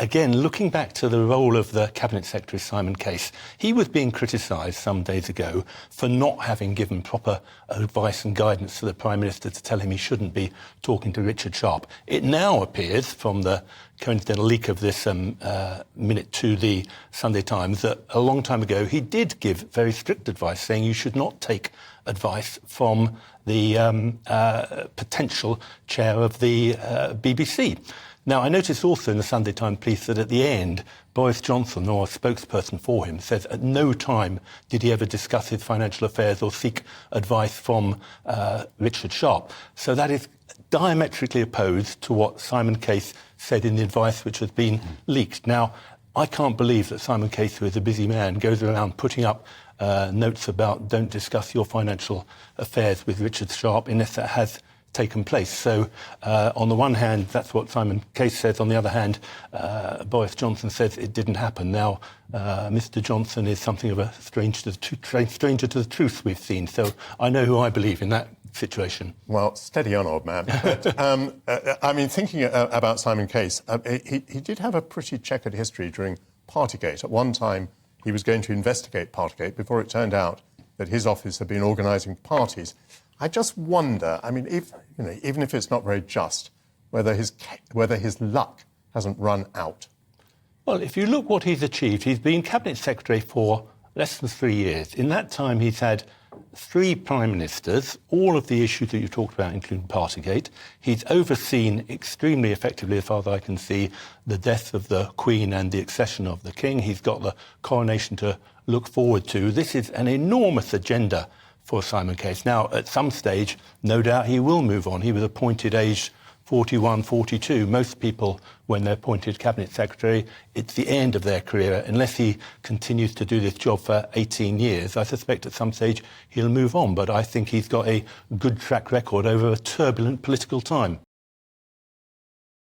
again, looking back to the role of the Cabinet Secretary, Simon Case, he was being criticised some days ago for not having given proper advice and guidance to the Prime Minister to tell him he shouldn't be talking to Richard Sharp. It now appears, from the coincidental leak of this minute to the Sunday Times, that a long time ago he did give very strict advice, saying you should not take advice from the potential chair of the BBC. Now, I noticed also in the Sunday Times piece that at the end, Boris Johnson, or a spokesperson for him, says at no time did he ever discuss his financial affairs or seek advice from Richard Sharp. So that is diametrically opposed to what Simon Case said in the advice which has been leaked. Now, I can't believe that Simon Case, who is a busy man, goes around putting up notes about don't discuss your financial affairs with Richard Sharp unless that has taken place. So, on the one hand, that's what Simon Case says. On the other hand, Boris Johnson says it didn't happen. Now, Mr. Johnson is something of a stranger to the truth we've seen. So I know who I believe in that situation. Well, steady on, old man. But, I mean, thinking about Simon Case, he did have a pretty checkered history during Partygate. At one time, he was going to investigate Partygate before it turned out that his office had been organising parties. I just wonder, I mean, even if it's not very just, whether his luck hasn't run out. Well, if you look what he's achieved, he's been Cabinet Secretary for less than 3 years. In that time, he's had 3 Prime Ministers, all of the issues that you talked about, including Partygate. He's overseen extremely effectively, as far as I can see, the death of the Queen and the accession of the King. He's got the coronation to look forward to. This is an enormous agenda for Simon Case. Now, at some stage, no doubt he will move on. He was appointed aged 41, 42. Most people, when they're appointed Cabinet Secretary, it's the end of their career. Unless he continues to do this job for 18 years, I suspect at some stage he'll move on. But I think he's got a good track record over a turbulent political time.